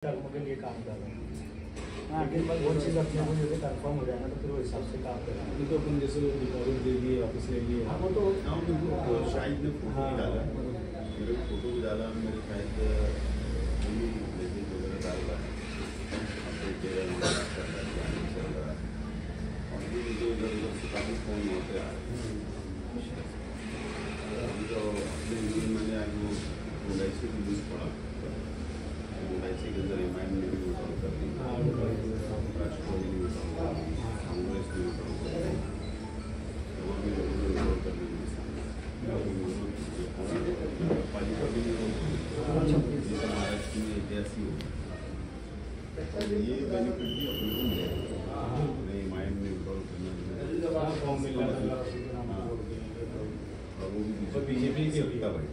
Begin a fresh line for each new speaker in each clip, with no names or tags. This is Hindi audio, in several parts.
कर्मों के लिए काम कर रहे हैं। हाँ, लेकिन बस वो चीज़ अपने को जैसे कंफर्म हो जाए ना तो फिर वो हिसाब से काम करें।
नहीं तो अपन जैसे डिपॉजिट दे दिए वापस ले लिए।
हाँ वो तो
शायद ने फोटो भी डाला, मेरे को फोटो भी डाला, मेरे शायद मैसेज वगैरह डाल रहा है, अपडेट दे रहा है, चल रहा है और ये मुझे इधर उधर से काफ़ी फ़ोन होते आ रहे हैं। तो अपने लिए मैंने आज वो LIC की न्यूज़ पढ़ा, LIC के अंदर एम ने भी उठाव कर दी, राष्ट्रवादी ने उठाव कर दी, कांग्रेस ने उठाव कर दी, और भी लोगों ने उठाव कर दी, पालिका भी जैसे महाराष्ट्र में ऐतिहासिक हो, ये बेनिफिट भी अपने को मिलेगा। नहीं माइंड में उठाव करना और वो भी बीजेपी की सत्ता बढ़ी।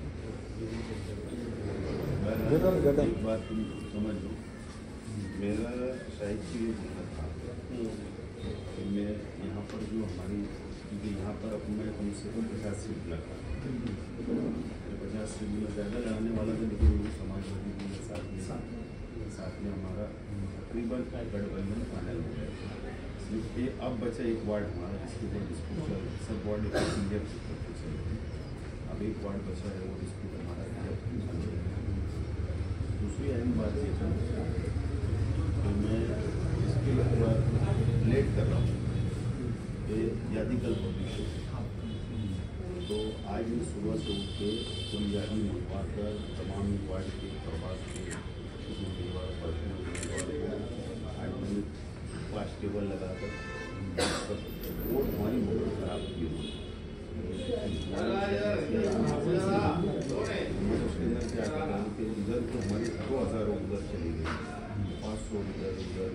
एक बात तुम समझ लो, मेरा शायद की ये था कि मैं यहाँ पर जो हमारी, क्योंकि यहाँ पर अब मैं कम से कम 50 सीट लगा, 50 सीट में ज़्यादा लगाने वाला था, लेकिन वो समाजवादी के साथ में हमारा तकरीबन गठबंधन फाइनल हो गया। सिर्फ ये अब बचा एक वार्ड हमारा, जिसके ऊपर डिस्प्यूट चल रहा है, सब वार्ड क्लियर चल रहे हैं, अब एक वार्ड बचा है, वो डिस्प्यूट हमारा दूसरी अहम बात ये था कि मैं इसके लिए थोड़ा लेट कर रहा हूँ कि यादी कल पब्लिश हो, तो आज मैं सुबह से उठ के कोई यादी मंगवा कर तमाम वार्ड के प्रभाग के उम्मीदवार आज मैंने 5 टेबल लगाकर वोट हमारी मोटर खराब की हुई। उसके अंदर क्या कर रहा हूँ कि इधर तो हमारी 2000 उधर चली गई, 500 इधर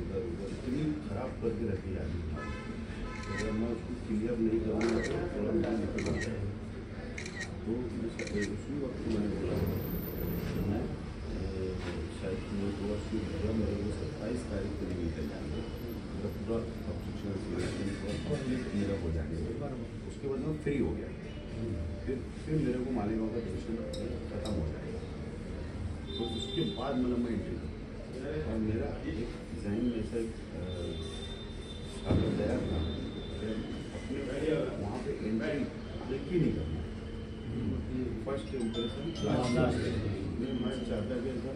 इतनी खराब करके रखी जाती है। अगर मैं उसको क्लियर नहीं करूँगा तो थोड़ा मुझे निकल जाता है। तो उसी वक्त मैंने बोला मैं शायद मैं थोड़ा सी मेरे को 27 तारीख को नहीं निकल जाएंगे, मेरा पूरा शिक्षण मेरा हो जाएंगे, उसके बाद मैं फ्री हो गया, फिर मेरे को मालेगांव का ट्यूशन खत्म हो जाएगा। तो उसके बाद मतलब मैं इंटरव्यू और मेरा एक डिज़ाइन में ऐसा तैयार था अपने वहाँ पे एंट्री एक ही नहीं करना, फर्स्ट इम्प्रेशन मैं चाहता कि सर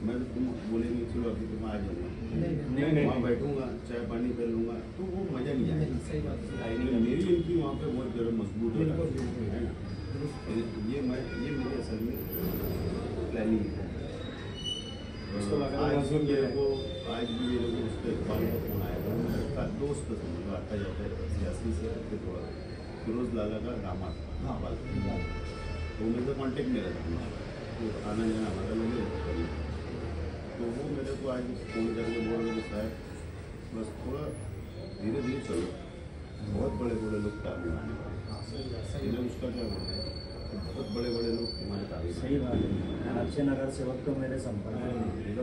मैं तुम बोलेंगे चलो अभी तो मैं आ जाऊँगा, वहाँ बैठूँगा चाय पानी कर लूँगा, तो वो मज़ा नहीं आएगा। सही बात है, मेरी इनकी वहाँ पे बहुत ज़्यादा मजबूत है ना, ये मेरे असल में प्लानिंग है। आज भी मेरे को उसके इकबाल का फोन आएगा, मेरा दोस्त समझ लो आता जाता है सियासी से थोड़ा फिरोज लाला का दामाद, तो मेरे कॉन्टेक्ट में रहता है, तो आना जाना हमारा लोग करीब, तो वो मेरे को आज फ़ोन करके बोल रहे साहब बस थोड़ा धीरे धीरे चलो, बहुत बड़े बड़े लोग ताबीज आने वाले, उसका क्या बोलना है, बहुत बड़े बड़े लोग हमारे ताबीज।
सही बात है, अच्छे नगर से वक्त तो मेरे संपर्क में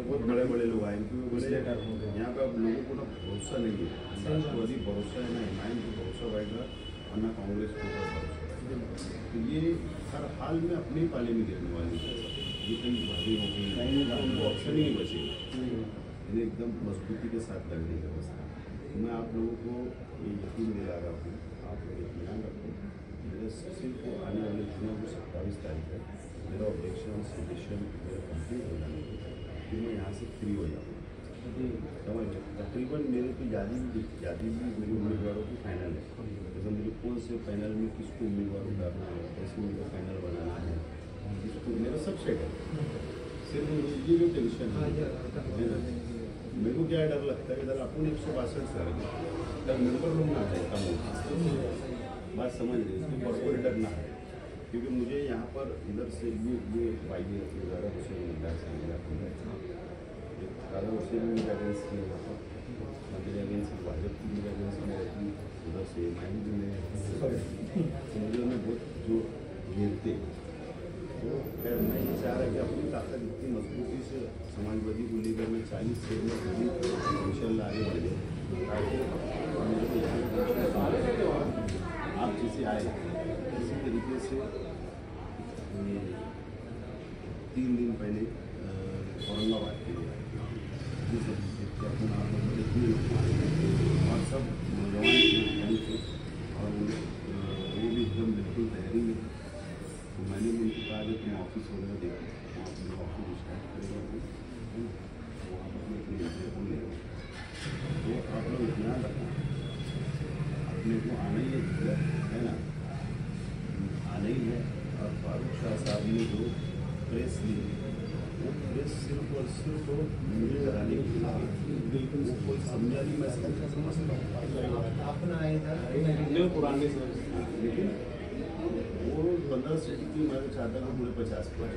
बहुत बड़े बड़े लोग आए, क्योंकि यहाँ पे अब लोगों को ना भरोसा नहीं है, राष्ट्रवादी भरोसा है ना हिमायत को भरोसा बैठा और ना कांग्रेस को भरोसा। तो ये हर हाल में अपने पाले में गिरने वाली है, ये कहीं भारी हो गई उनको ऑप्शन ही नहीं बचेगा, इन्हें एकदम मजबूती के साथ लड़ने की व्यवस्था। तो मैं आप लोगों को ये यकीन दिला रहा हूँ, आप लोग इत्मीनान रखो, मेरे सिर्फ आने वाले दिनों को 27 तारीख है मेरा ऑब्जेक्शन सजेशन मेरा कंप्लीट हो जाने की, फिर मैं यहाँ से फ्री हो जाऊँगा। समझ लो तकरीबन मेरे को यादी भी मेरे उम्मीदवारों की फाइनल है, जैसे मुझे कौन से फाइनल में किसको उम्मीदवार उतारना है, कैसे मुझे फाइनल बनाना है, किसको मेरा सब सेट है, सिर्फ ये जो टेंशन है ना, मेरे को क्या डर लगता है कि अगर अपन 162 से आ गए तब मेंबर लोग ना आए कम होता, बात समझ रही है, इसमें कॉर्पोरेटर ना है, क्योंकि मुझे यहाँ पर इधर से ये वाइडी वगैरह उसे राधा उसे भी मेरे अगेंस्ट किया यहाँ पर, मेरे अगेंस्ट भाजपा की मेरे अगेंस्ट में रहती, उधर से माइंड भी मेरे मुझे उन्हें बहुत जो घेरते, तो खैर मैं ये चाह रहा कि अपनी ताकत इतनी मजबूती से समाजवादी को लेकर मैं 40 से में इंशाल्लाह आगे बढ़ जाए, आप जैसे आए इसी तरीके से 3 दिन पहले औरंगाबाद के लिए
सिर्फ और सिर्फ
मुझे कराने के लिए
बिल्कुल
वो कोई समझा नहीं, मैं समझता हूँ
अपना आया था
नहीं पुराने से
लेकिन वो 15 सीट की मैं तो चाहता था पूरे 50 पे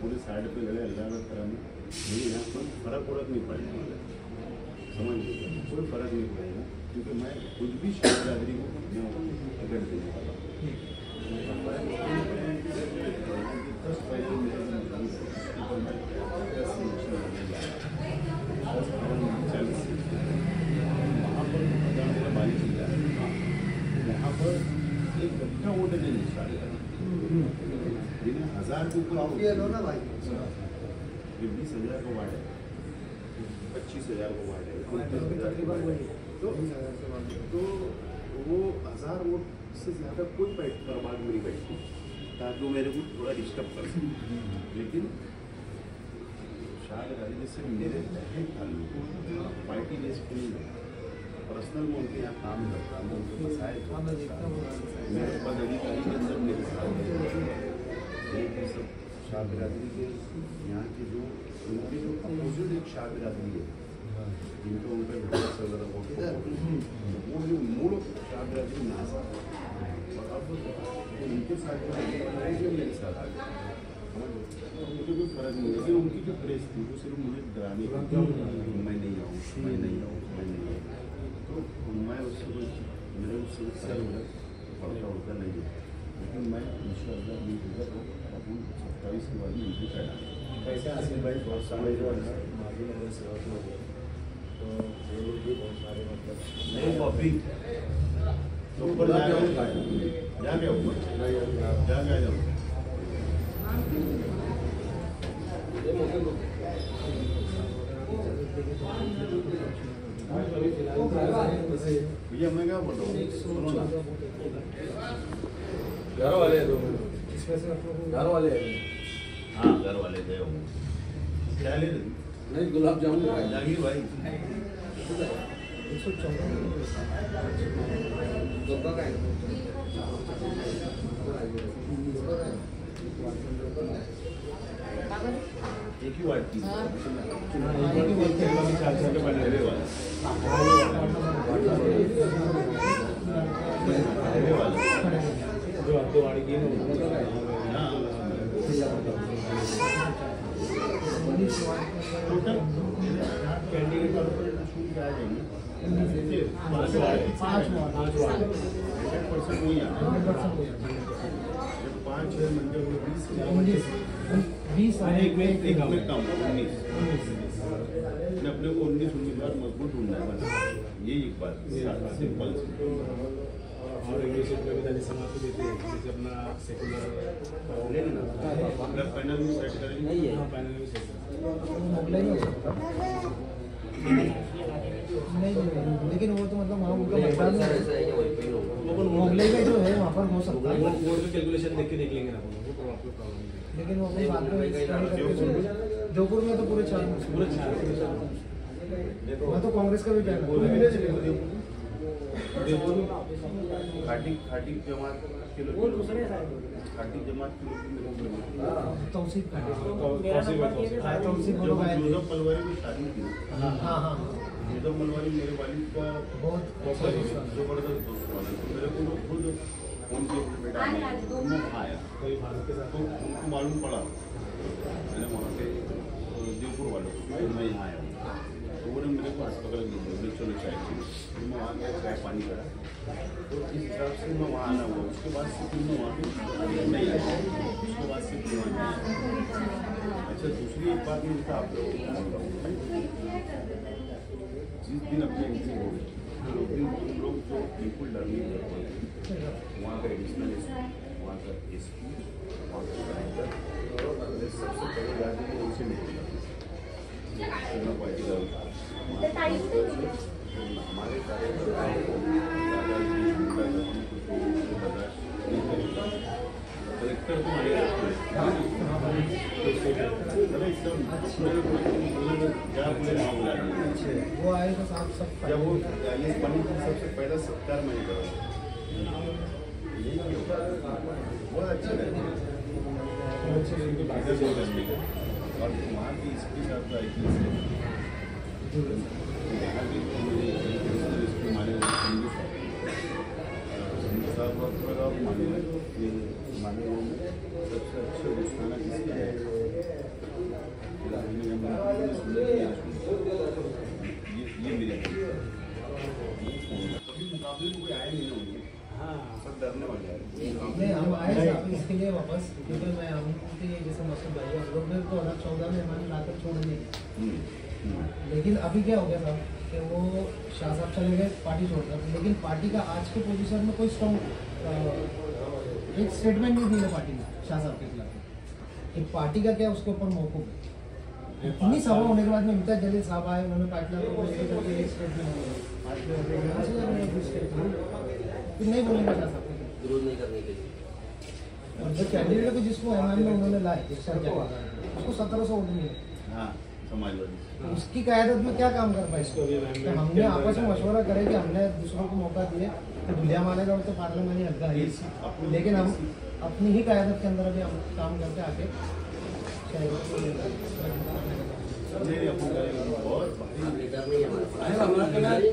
पूरे साइड पे लड़े अल्लाह का करम मुझे यहाँ कोई फर्क नहीं पड़ने वाला, समझ लीजिए कोई फर्क नहीं पड़ेगा क्योंकि मैं खुद भी शाह बिरादरी को मैं टिकट देने वाला यहाँ पर एक घंटा वोट नहीं निकालेगा, जिन्हें 1000 के ऊपर
लो ना भाई
20,000 को वार्ड है, 25,000 को वार्ड है, तो वो 1000 वोट से ज़्यादा कोई परवाह नहीं बैठती ताकि वो मेरे को थोड़ा डिस्टर्ब कर सके। लेकिन शाह बिरादरी से मेरे तहत ताल्लुक पार्टी बेस पे नहीं है, पर्सनल में उनके यहाँ काम करता हूँ, उनके पास आए मेरे पदाधिकारी के अंदर मेरे साथ ये सब शाह बिरादरी के यहाँ के जो उनके जो अपोजिट एक शाह बिरादरी है जिनको उन पर विकास वगैरह वो जो मूल शाह बिरादरी ना और अब उनके साथ मेरे साथ आ गए, मुझे कोई फर्क नहीं, लेकिन उनकी जो प्रेस थी वो सिर्फ मुझे डराने की मैं नहीं आऊँ, मैं नहीं आऊँ, मैं नहीं आऊँ, तो मैं उससे मेरे उससे पढ़ता उड़ता नहीं है, लेकिन मैं इंशाअल्लाह नहीं होगा तो अपन 27 के बाद में इनको कहना
कैसे आसिफ भाई बहुत सारे जो है माजी नगर सेवा के लोग तो वो लोग भी बहुत सारे मतलब
नहीं वो अभी तो ऊपर जा गया ऊपर जा गया जाओ भैया मैं क्या बोल रहा हूँ सुनो ना
घर वाले हैं घर वाले
हाँ घर वाले गए हो क्या ले रहे
नहीं गुलाब जामुन
जागीर भाई एक ही वार्ड की
जो आप दो वाड़ी की
टोटल कैंडिडेट छूट आ जाएंगे 5% नहीं आ 5-6 मंदिर
20
एक में कम 19 अपने को 19 उम्मीदवार मजबूत ढूंढना है बस यही एक बात सिंपल
और इंग्लिश में भी दलित समाज को देते हैं जैसे अपना सेकुलर
ले लेना अपना पैनल में सेट करेंगे
हाँ पैनल में सेट
नहीं हो सकता नहीं लेकिन वो तो मतलब वहाँ उनका मोगलाई में जो है वहाँ पर हो सकता है
वो कैलकुलेशन देख लेंगे ना वो प्रॉब्लम नहीं
लेकिन वो जयपुर में तो पूरे 4 मैं तो कांग्रेस का भी कहना
खाटी जमात के लोग खाटी जमात के लोग
तौसीफ
जोसेफ पलवारी की शादी थी
हाँ हाँ
जोसेफ पलवारी मेरे वालिद का
बहुत
जबरदस्त दोस्त वाला तो मेरे को खुद फोन किया बेटा मैं आया
कोई भारत के साथ
तो उनको मालूम पड़ा मैंने वहाँ पे जयपुर वालों को मैं यहाँ आया हूँ तो उन्होंने मेरे को अस्पताल में चलो चाय पी तो मैं वहाँ गया चाय पानी करा तो इस हिसाब से मैं वहाँ आना हुआ उसके बाद से फिर मैं वहाँ पे नहीं आया उसके बाद से फिर वहाँ नहीं आया। अच्छा दूसरी एक बात मैं जैसा आप लोगों को बोल रहा हूँ जिस दिन अपने एंट्री हो गई उस लोग जो बिल्कुल डर नहीं करते वहाँ का एडिशनल वहाँ का एसपी वहाँ का कलेक्टर सबसे पहले जाके मैं उनसे मिलूंगा पार्टी का हमारे कलेक्टर को
वो आए तो साफ सब
जब वो ये बनी थी सबसे पहला सत्कार मैंने करा बहुत अच्छा लगा और वहाँ की स्कीम आपका आई थी यहाँ की स्कीम माने हिंदू साहब माने माने सबसे अच्छे दोस्ताना किसका है ये मेरे कभी मुकाबले में कोई आए नहीं होंगे। हाँ सब डरने वाले हैं।
नहीं हम आए साहब इसके लिए वापस, क्योंकि मैं हम जैसे मसूद भाई हम लोग ने तो 14 में हमारे लाकर छोड़ दिए, लेकिन अभी क्या हो गया साहब कि वो शाह साहब चले गए पार्टी छोड़कर, लेकिन पार्टी का आज के पोजीशन में कोई स्ट्रॉन्ग एक स्टेटमेंट नहीं दिया पार्टी ने शाह साहब के खिलाफ कि पार्टी का क्या उसके ऊपर मौकूफ है। इतनी सभा होने के बाद में इम्तियाज जलील साहब आए, उन्होंने पाटिला को एक स्टेटमेंट नहीं बोलेंगे शाह साहब विरोध नहीं करने के लिए। और जो कैंडिडेट को जिसको एमआईएम में उन्होंने लाए उसको 1700 वोट मिले,
समाजवादी
उसकी क़यादत में क्या काम कर पाए। तो हमने आपस में मशवरा करे कि हमने दूसरों को मौका दिए तो भुलिया मानेगा तो पार्लियामेंट हल्का है, लेकिन हम अपनी ही क़यादत के अंदर अभी हम काम करके आगे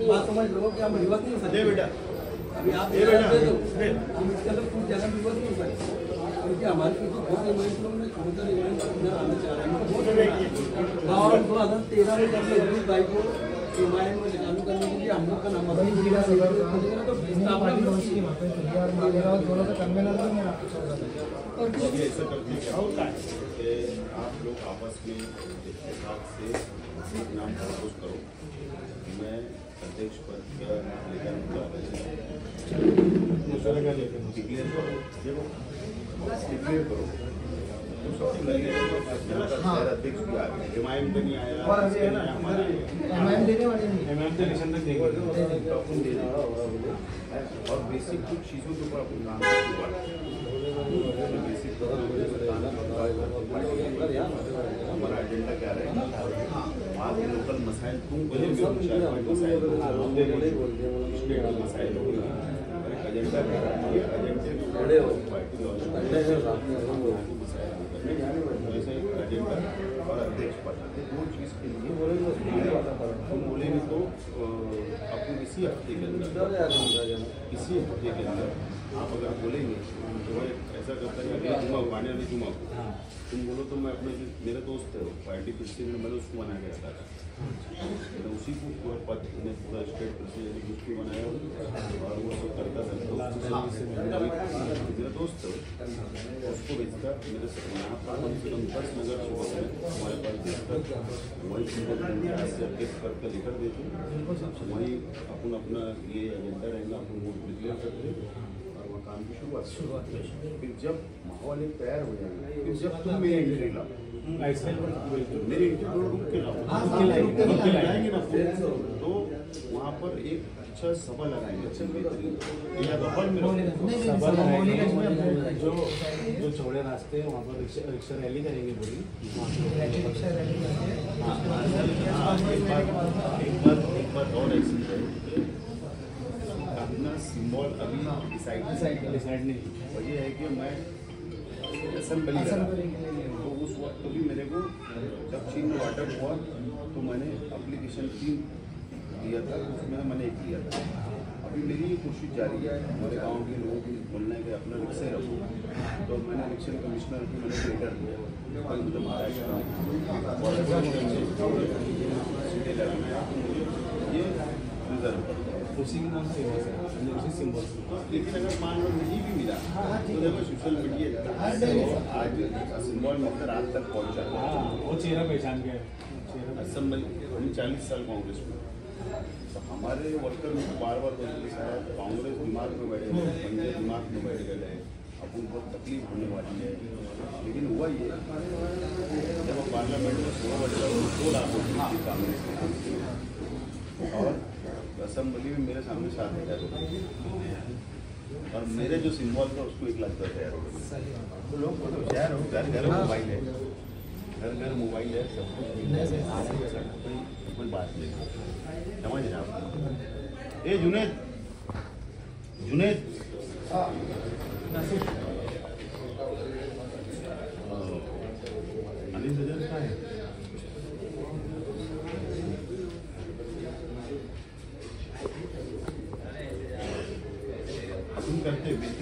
बात समझ लो कि हम विवाद नहीं हो सकते बेटा। अभी आप हम इसके अंदर कुछ जगह विवाद नहीं हो सकते, क्योंकि हमारे पीछे बहुत लोग ने क्षमता आना चाह रहे हैं। 2013 में जब इस बाइक को एमआईएम में चालू करने के लिए हम लोग का नाम
जिला सदर पार्टी लॉन्च की वहाँ पे और मालेगांव दोनों का कन्वेनर भी मेरा
ऐसा करते क्या होता है कि आप लोग आपस में इत्तेफाक से एक नाम प्रपोज करो, मैं अध्यक्ष पद का लेकर डिक्लेयर करो, डिक्लेयर करो तो सबसे लगे अध्यक्ष भी आ गए, एमआईएम पे नहीं आया,
एमआईएम देने वाले नहीं,
एमआईएम तो इलेक्शन तक देंगे
और बेसिक कुछ चीज़ों के ऊपर अपनी काम बेसिक हमारा एजेंडा क्या रहेगा, वहाँ के लोकल मसाइल तुम बोलोगे, मसाइल स्टेट मसाइल एजेंडा क्या है, एजेंडे एजेंडा और अध्यक्ष पद दो चीज़ के लिए तुम बोलेंगे तो आपको इसी हफ्ते के अंदर आप अगर बोलेंगे तो वो ऐसा करता है कि जुमा को आने वाले जुमा को तुम बोलो तो मैं अपने मेरा दोस्त है पार्टी प्रेसिडेंट मैंने उसको बना के रखा था, तो उसी को पूरा पद ने पूरा स्टेट प्रेसिडेंट उसको बनाया और वो सब करता था, मेरा दोस्त है उसको भेजता मेरे यहाँ पर कम से कम 10 नगर हमारे पास भेजकर वही से अपडेट करके लेकर देते, वही अपन अपना ये एजेंडा रहेगा, अपन वोट डिक्लेयर करते और वह काम की शुरुआत। फिर जब माहौल एक तैयार हो जाएगा, फिर जब तुम मेरी एंट्री लाओ, मेरी एंट्री को रुक के लाओ लाएंगे ना, तो वहाँ पर एक अच्छा सभा लगाएंगे, या दफल में
जो चौड़े रास्ते हैं वहाँ पर रिक्शा रैली करेंगे पूरी,
एक बार और ऐसी अपना सिंबल अभी डिसाइड नहीं, वजह है कि मैं असेंबली करा तो उस वक्त भी मेरे को जब चीन में वाटर हुआ तो मैंने एप्लीकेशन 3 दिया था, उसमें मैंने 1 दिया था। अभी मेरी कोशिश जारी है, हमारे गांव के लोगों को बोलना है कि अपना रिक्शा रखो, तो मैंने इलेक्शन कमिश्नर को मैंने लेटर दिया मुझे महाराष्ट्र ये रिजर्व कर
उसी के नाम से उसी सिंबल।
लेकिन अगर मान लो नहीं भी मिला तो देखो सोशल मीडिया आज सिंबल मतलब आज तक पहुँचा,
वो चेहरा पहचान गया।
असेंबली हम 40 साल कांग्रेस में, तो हमारे वर्कर बार बोलते शायद कांग्रेस दिमाग में बैठे गए, पंजाब दिमाग में बैठ गए, अब उनको तकलीफ होने वाली है, लेकिन हुआ ये जब पार्लियामेंट में 16 बजे 2 लाख वोट कांग्रेस और असेंबली में मेरे सामने 7,000 और मेरे जो सिंबल था उसको 1,10,000 हो गए। लोग शहर हो, घर घर मोबाइल है, घर घर मोबाइल है, सब कुछ कोई बात नहीं, समझ रहे आप। ए जुनेद अनिल का है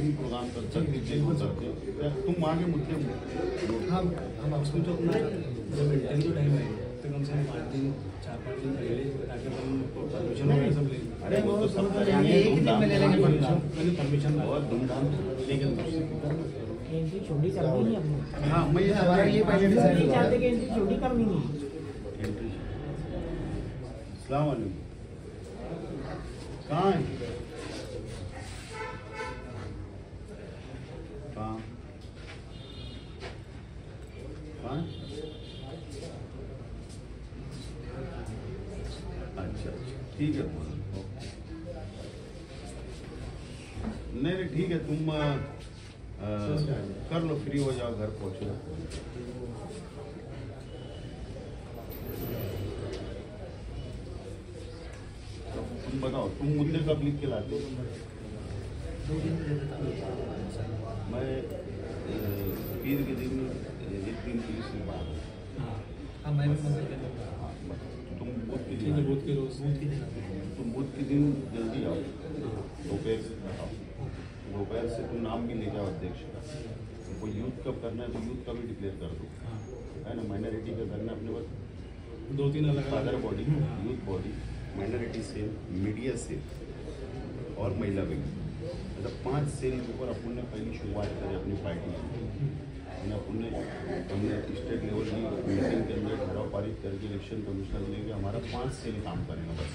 भी प्रोग्राम कर सकते थे, तुम वहाँ के मुद्दे
हम उसमें जो अपना जब इंटरव्यू जो टाइम आएगा तो कम से कम 5 दिन 4-5 दिन पहले ताकि हम परमिशन वगैरह सब ले।
अरे वो तो सब
एक ही दिन में ले लेंगे
परमिशन
बहुत धूमधाम लेकिन
एंट्री छोटी करनी नहीं अपनी।
हाँ मैं
हमारा ये पहले डिसाइड
नहीं
हुआ
चाहते
है।
कि एंट्री छोटी करनी नहीं।
एंट्री अस्सलाम वालेकुम कहाँ है कहाँ कहाँ अच्छा ठीक है बोलो नहीं ठीक है तुम कर लो फ्री हो जाओ घर पहुँचो तुम बताओ तुम मुद्दे कब लिख के लाते हो मैं पीर के दिन एक दिन पुलिस के बाद
हाँ मैं भी मंदिर के अंदर।
तुम बुध के
ठीक है,
दिन
बुध के रोज
तुम बुध के दिन जल्दी आओ दोपहर से आओ दोपहर से तुम नाम भी लेके आओ अध्यक्ष का तुमको यूथ कब करना है तो यूथ का भी डिक्लेयर कर दो है ना माइनॉरिटी का करना है अपने पास
2-3 अलग
father body youth body minority cell media cell और महिला विंग मतलब 5 सेल के ऊपर अपन ने पहली शुरुआत करी अपनी पार्टी की हमने स्टेट लेवल की मीटिंग के अंदर ठहराव पारित करके इलेक्शन कमीशनर लेके हमारा 5 सेल काम करेंगे बस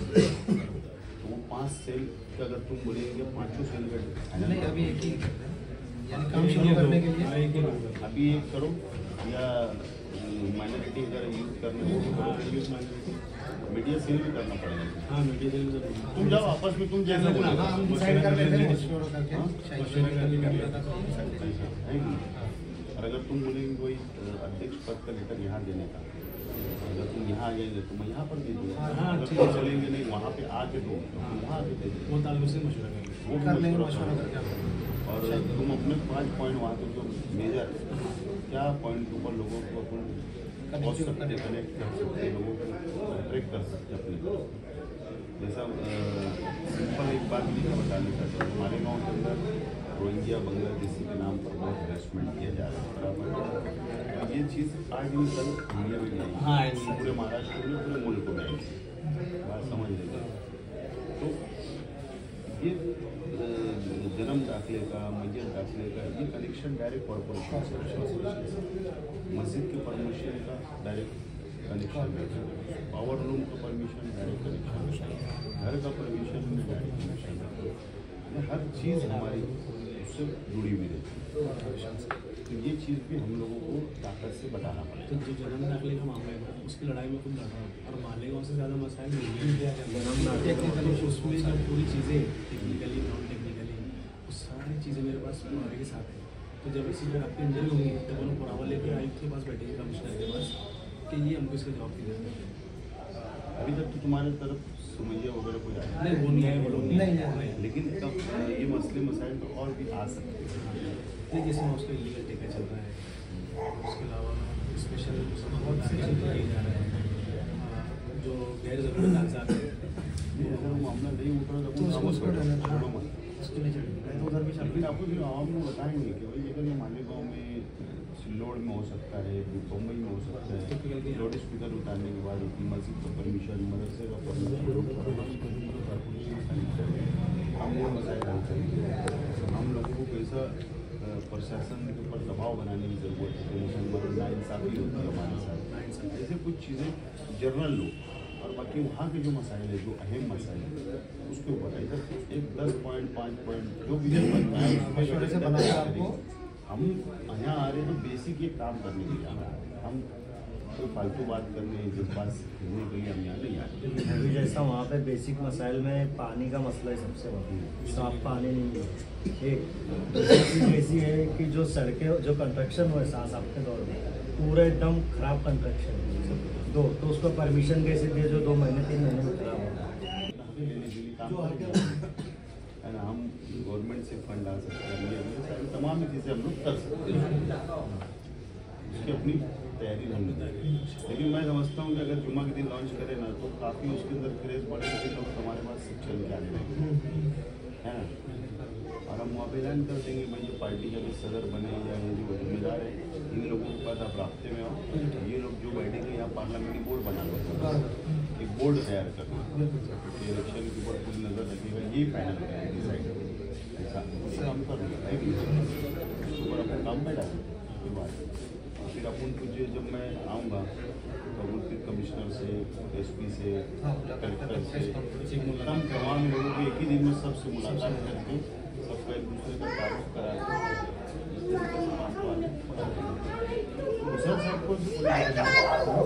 तो वो 5 सेल का अगर तुम बोलेंगे 5 सेल का
नहीं अभी एक ही यानी काम शुरू करने के लिए
अभी एक करो या माइनॉरिटी अगर यूज करना है तो करो यूज माइनॉरिटी मीडिया सेल भी करना पड़ेगा
हाँ मीडिया सेल
तुम जाओ आपस में तुम जैसा बोलो
हाँ हम डिसाइड कर लेते हैं मशवरा करके
हाँ?
शायद
है कि और अगर तुम बोलेंगे कोई अध्यक्ष पद का लेटर यहाँ देने का अगर तुम यहाँ आ जाएंगे तो मैं यहाँ पर दे दूँगा
हाँ,
अगर
ठीक
तुम
है।
चलेंगे नहीं वहाँ पे आके दो तो तुम वहाँ आके दे दो
वो ताल्लुक से मशवरा करेंगे
वो भी
कर लेंगे
मशवरा
मशवरा
करो।
करके
और तुम अपने 5 पॉइंट वहाँ के जो मेजर क्या पॉइंट के ऊपर लोगों को अपन पहुँच सकते हैं कनेक्ट कर सकते हैं लोगों को अट्रैक्ट कर सकते हैं अपने जैसा सिंपल एक बात नहीं बताने का हमारे गाँव के अंदर रोहिंग्या बांग्लादेशी के नाम पर बहुत इन्वेस्टमेंट किया जा रहा है बराबर ये चीज़ आज नहीं कल इंडिया में नहीं
हाँ,
आई पूरे महाराष्ट्र में पूरे मुल्क में आई बात समझ लेंगे तो ये जन्म दाखिले का मैयत दाखिले का ये कनेक्शन डायरेक्ट कॉर्पोरेशन से मस्जिद के परमिशन का डायरेक्ट कनेक्शन है पावर रूम का परमिशन डायरेक्ट कनेक्शन घर का परमिशन में डायरेक्ट कनेक्शन हर चीज़ हमारी उससे जुड़ी हुई रहती है तो ये चीज़ भी हम लोगों को ताकत से बताना पड़ेगा
तो जो जन्म दाखिले का मामला है उसकी लड़ाई में खुद लड़ रहा हूँ और मालेगांव से ज़्यादा मसाइल टेक्निकली उसमें जो पूरी चीज़ें टेक्निकली नॉन टेक्निकली वो सारी चीज़ें मेरे पास हमारे के साथ है तो जब इसी तरह आपकी इंटरव्यू होगी तब उन्होंने पुरावा लेकर आयुक्त के पास बैठेंगे कमिश्नर के पास कि ये हमको इसका जवाब दे
अभी तक तो तुम्हारे तरफ समझिए वगैरह कोई आया
नहीं वो नहीं है वो लोग
नहीं।
लेकिन तब ये मसले मसाइल तो और भी आ सकते हैं
नहीं जैसे उसका इलीगल टेका चल रहा है उसके अलावा स्पेशल बहुत सारी चीज़ें किए जा रहे हैं जो गैर ज़रूरी कागजात है
ये अगर वो मामला नहीं उठ रहा
तो
तो
उसको
अपन
छोड़ो
छोड़ो मत
उसके लिए चलेगा तो उधर भी चल
लेकिन आपको फिर आवाम को बताएंगे कि भाई अगर ये मालेगांव में सिल्लोड में हो सकता है बम्बई में हो सकता है लाउड स्पीकर उतारने के बाद अपनी मस्जिद का परमिशन मदरसे का परमिशन हम वो मसाइल हल करेंगे हम लोगों को कैसा प्रशासन के ऊपर दबाव बनाने की ज़रूरत है कि मुसलमान नाइंसाफ़ी होती है हमारे साथ ऐसे कुछ चीज़ें जर्नल लो और बाकी वहाँ के जो मसाइल है जो अहम मसाइल है उसके ऊपर इधर एक 10 पॉइंट 5 पॉइंट जो भी बनता है
मशवरे से बनाकर आपको
हम यहाँ आ रहे हैं तो बेसिक ये काम करने के लिए आ रहे हैं हम कोई फालतू बात करने जज्बात खेलने के लिए हम यहाँ नहीं आ रहे
अभी जैसा वहाँ पे बेसिक मसाइल में पानी का मसला है सबसे बड़ा साफ पानी नहीं है एक दूसरी चीज़ ऐसी है कि जो सड़कें जो कंस्ट्रक्शन हुआ है 7 के दौर में पूरा एकदम खराब कंस्ट्रक्शन है दो तो उसको परमिशन कैसे दिए जो 2 महीने 3 महीने में खराब होगा
लेने के लिए काम करेंगे है ना हम गवर्नमेंट से फंड ला सकते हैं ये सारी तमाम चीज़ें हम लोग कर सकते हैं उसकी अपनी तैयारी हम लेकिन मैं समझता हूँ कि अगर जुम्मा के दिन लॉन्च करें ना तो काफ़ी उसके अंदर क्रेज बढ़े तो लोग हमारे पास सब चल के आने लगे है ना। और हम वहाँ पे ऐलान कर देंगे भाई जो पार्टी का भी सदर बने या ये जो जिम्मेदार है इन लोगों के पास आप रास्ते में आओ, ये लोग जो बैठेंगे यहाँ पार्लियामेंट्री बोर्ड बना लो, एक बोर्ड तैयार करना, इलेक्शन के ऊपर पूरी नज़र रखिएगा, ये फाइनल करेंगे डिसाइड, ऐसा उससे हम कर लेंगे उसके ऊपर अपन काम बैठा ये बात। फिर अपन कुछ जब मैं आऊँगा तो अपन फिर कमिश्नर से, एसपी से, कलेक्टर से, तमाम लोगों की एक ही दिन में सबसे मुलाकात करके सबका एक दूसरे का तारुफ करा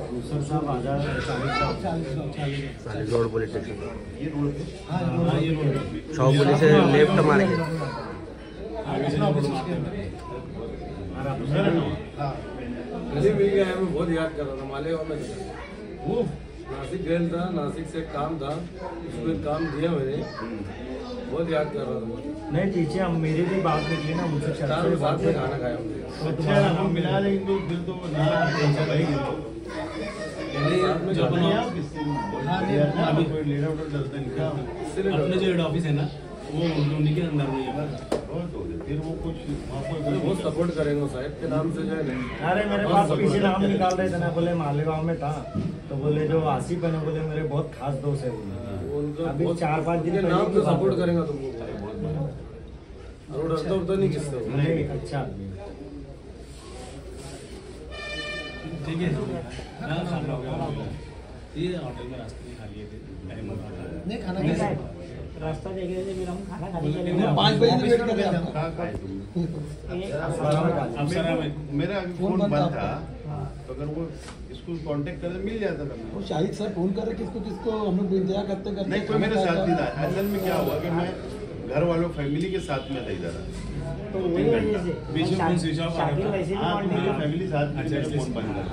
दूसरा साहब आजाद
रोड पुलिस स्टेशन
ये रोड पे
हाँ
ये रोड है।
100 पुलिस से लेफ्ट मार के
आगे से रोड मारते हैं।
कभी मिल गया है, मैं बहुत याद कर रहा था मालेगांव में वो नासिक गया था, नासिक से काम था, उसको एक काम दिया मैंने, बहुत याद कर रहा था।
नहीं पीछे हम मेरी भी बात निकली ना उनसे
चार लोग साथ में खाना खाया हमने।
अच्छा हम मिला लेंगे फिर तो
जो अपना अपने जो हेड ऑफिस है ना वो उन्हीं के अंदर में है।
फिर वो कुछ
बहुत सपोर्ट करेंगे साहब के नाम से जो है ना।
अरे मेरे पास पीछे नाम निकाल रहे थे ना, बोले मालेगांव में था तो बोले जो आसिफ है ना बोले मेरे बहुत खास दोस्त है बोले।
उनका
अभी
बहुत
4-5 दिन
उनके
पहले
नाम
की
से
बात
सपोर्ट
है।
करेंगे तुमको और वो डरता उड़ता नहीं किससे।
नहीं अच्छा आदमी है।
ठीक है हाँ, खाना हो गया। ये होटल में रास्ते में खा लिए थे।
नहीं खाना
नहीं
कैसे
साहब, रास्ता देख रहे थे फिर हम खाना खाने के लिए
मैं 5 बजे से वेट कर रहा था।
कहाँ खाए तुम?
अफसर है
मेरा अभी फोन बंद था, तो अगर वो इसको कांटेक्ट कर मिल जाता था
वो शाहिद सर फोन कर रहे किसको किसको, हम लोग इंतजार करते करते
नहीं कोई मेरे साथ नहीं था। असल में क्या हुआ कि मैं घर वालों फैमिली के साथ में था इधर,
तो वही वजह से
बीच में फोन स्विच ऑफ आ रहा था।
शाकिर वैसे भी
हाँ
कॉन्टेक्ट
फैमिली साथ में
अच्छा,
फोन बंद कर